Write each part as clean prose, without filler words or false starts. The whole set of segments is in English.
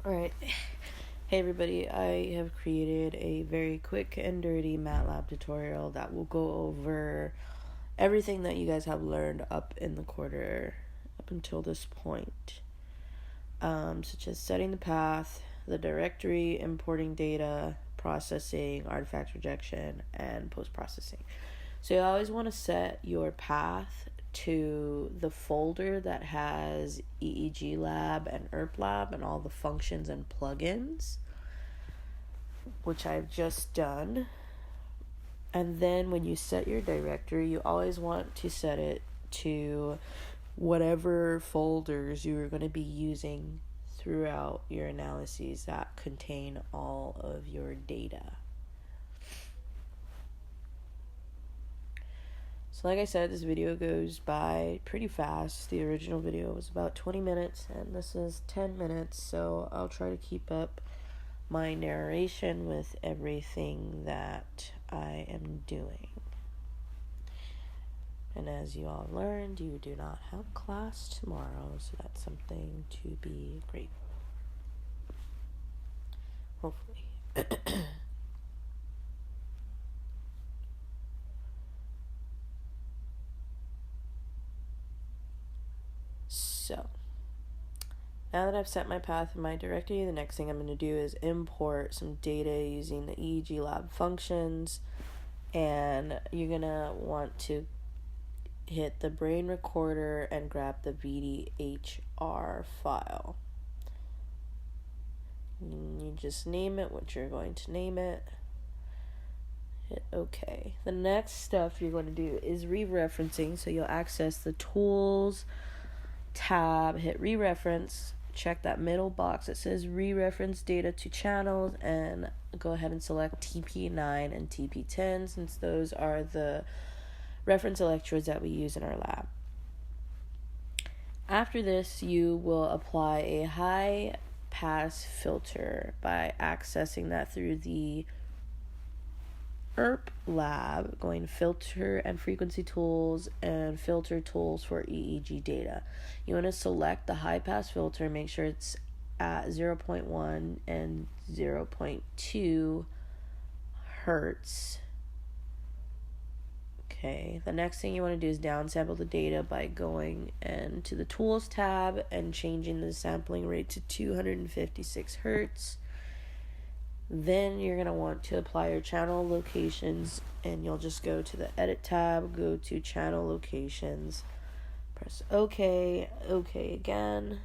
Alright, hey everybody, I have created a very quick and dirty Matlab tutorial that will go over everything that you guys have learned up in the quarter, up until this point, such as setting the path, the directory, importing data, processing, artifact rejection, and post-processing. So you always want to set your path to the folder that has EEG Lab and ERP Lab and all the functions and plugins, which I've just done. And then when you set your directory, you always want to set it to whatever folders you're going to be using throughout your analyses that contain all of your data. So like I said, this video goes by pretty fast. The original video was about 20 minutes and this is 10 minutes, so I'll try to keep up my narration with everything that I am doing. And as you all learned, you do not have class tomorrow, so that's something to be grateful for. Hopefully. So, now that I've set my path in my directory, the next thing I'm going to do is import some data using the EEG Lab functions, and you're going to want to hit the brain recorder and grab the VDHR file. You just name it what you're going to name it. Hit OK. The next stuff you're going to do is re-referencing, so you'll access the Tools tab, hit re-reference, check that middle box that says re-reference data to channels, and go ahead and select TP9 and TP10, since those are the reference electrodes that we use in our lab. After this, you will apply a high pass filter by accessing that through the ERP Lab, going filter and frequency tools and filter tools for EEG data. You want to select the high pass filter, make sure it's at 0.1 and 0.2 hertz. Okay, the next thing you want to do is downsample the data by going into the Tools tab and changing the sampling rate to 256 hertz. Then you're going to want to apply your channel locations, and you'll just go to the Edit tab, go to Channel Locations, press OK, OK again.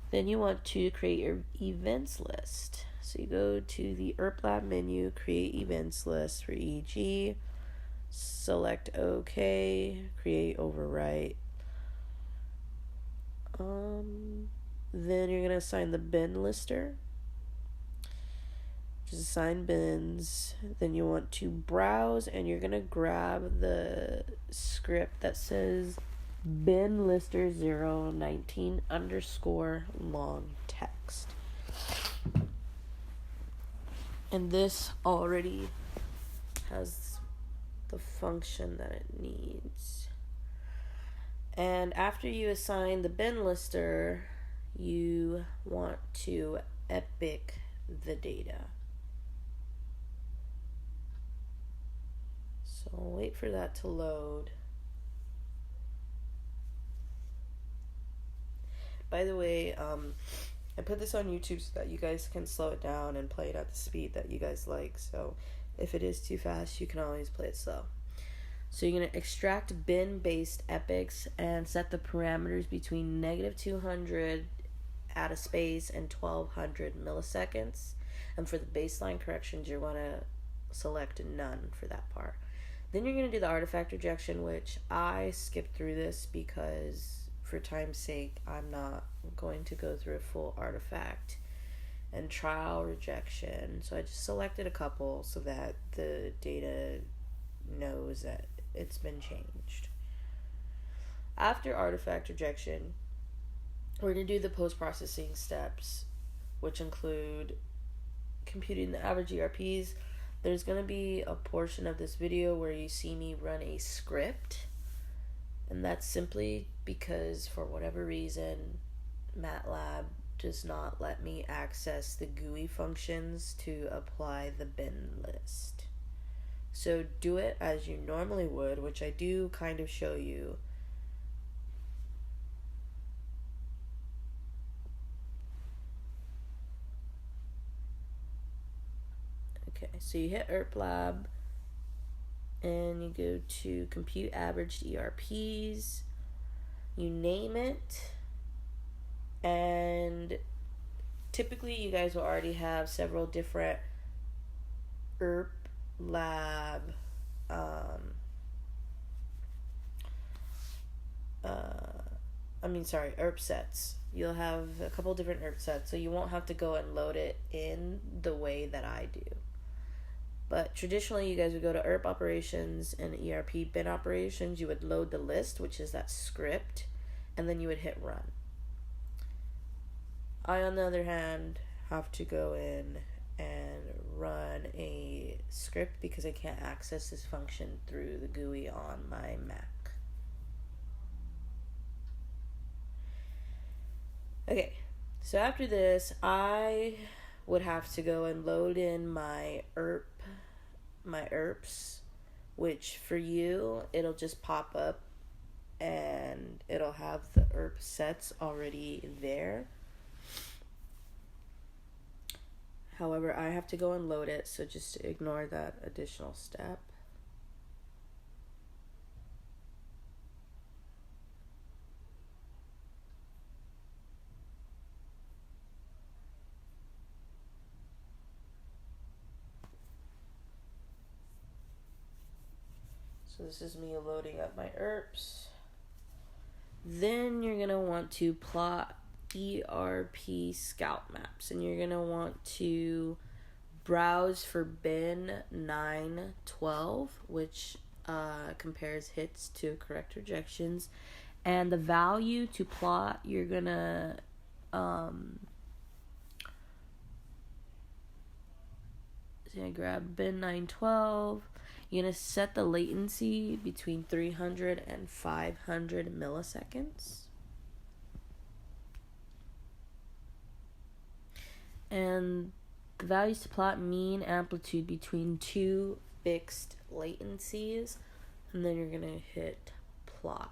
Then you want to create your events list. So you go to the ERP Lab menu, Create Events List for EEG, select OK, create overwrite. Then you're going to assign the bin lister. Just assign bins. Then you want to browse, and you're going to grab the script that says bin lister 019 underscore long text. And this already has the function that it needs. And after you assign the bin lister, you want to epic the data. So I'll wait for that to load. By the way, I put this on YouTube so that you guys can slow it down and play it at the speed that you guys like. So if it is too fast, you can always play it slow. So you're going to extract bin-based epics and set the parameters between -200 at a space and 1200 milliseconds. And for the baseline corrections, you're going to select none for that part. Then you're going to do the artifact rejection, which I skipped through this because for time's sake, I'm not going to go through a full artifact and trial rejection. So I just selected a couple so that the data knows that it's been changed. After artifact rejection, we're going to do the post-processing steps, which include computing the average ERPs. There's going to be a portion of this video where you see me run a script, and that's simply because for whatever reason Matlab does not let me access the GUI functions to apply the bin list. So do it as you normally would, which I do kind of show you. Okay, so you hit Matlab and you go to compute averaged ERPs, you name it, and typically you guys will already have several different Matlab ERP sets. You'll have a couple different ERP sets, so you won't have to go and load it in the way that I do. But traditionally, you guys would go to ERP operations and ERP bin operations. You would load the list, which is that script, and then you would hit run. I, on the other hand, have to go in and run a script because I can't access this function through the GUI on my Mac. Okay, so after this, I would have to go and load in my ERPs, which for you, it'll just pop up and it'll have the ERP sets already there. However, I have to go and load it, so just ignore that additional step. So this is me loading up my ERPs. Then you're going to want to plot ERP scout maps, and you're going to want to browse for bin 912, which compares hits to correct rejections. And the value to plot, you're going to grab bin 912. You're going to set the latency between 300 and 500 milliseconds. And the values to plot mean amplitude between two fixed latencies. And then you're going to hit plot.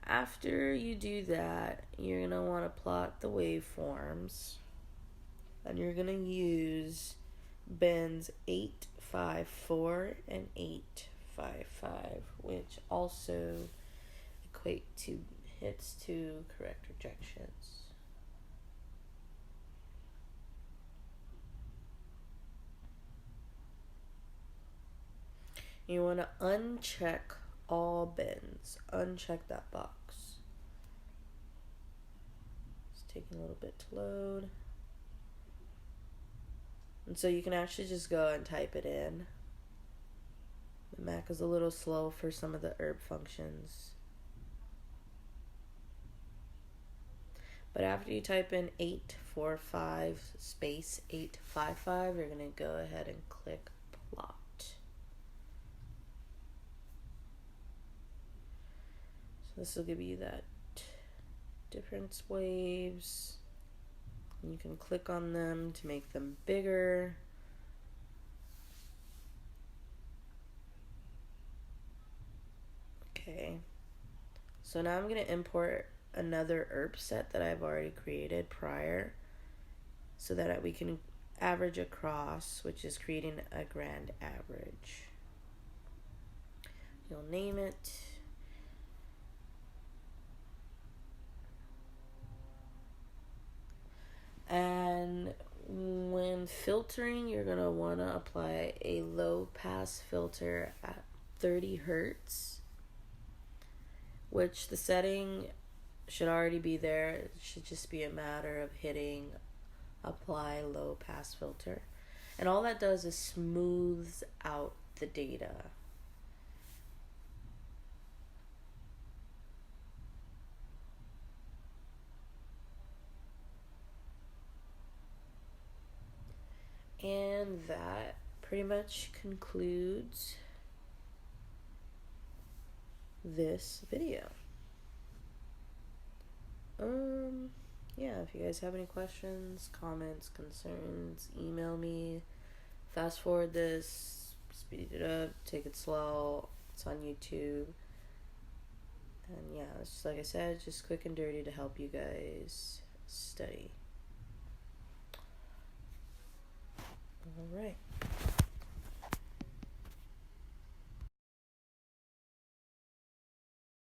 After you do that, you're going to want to plot the waveforms. And you're going to use bins 854 and 855, which also equate to hits to correct rejections. You want to uncheck all bins. Uncheck that box. It's taking a little bit to load. And so you can actually just go and type it in. The Mac is a little slow for some of the ERP functions. But after you type in 845 space 855, you're going to go ahead and click plot. So this will give you that difference waves. You can click on them to make them bigger. Okay. So now I'm going to import another ERP set that I've already created prior so that we can average across, which is creating a grand average. You'll name it. And when filtering, you're going to want to apply a low pass filter at 30 hertz, which the setting should already be there. It should just be a matter of hitting apply low pass filter. And all that does is smooths out the data. And that pretty much concludes this video. Yeah, if you guys have any questions, comments, concerns, email me. Fast forward this, speed it up, take it slow. It's on YouTube. And yeah, it's just like I said, just quick and dirty to help you guys study. Alright.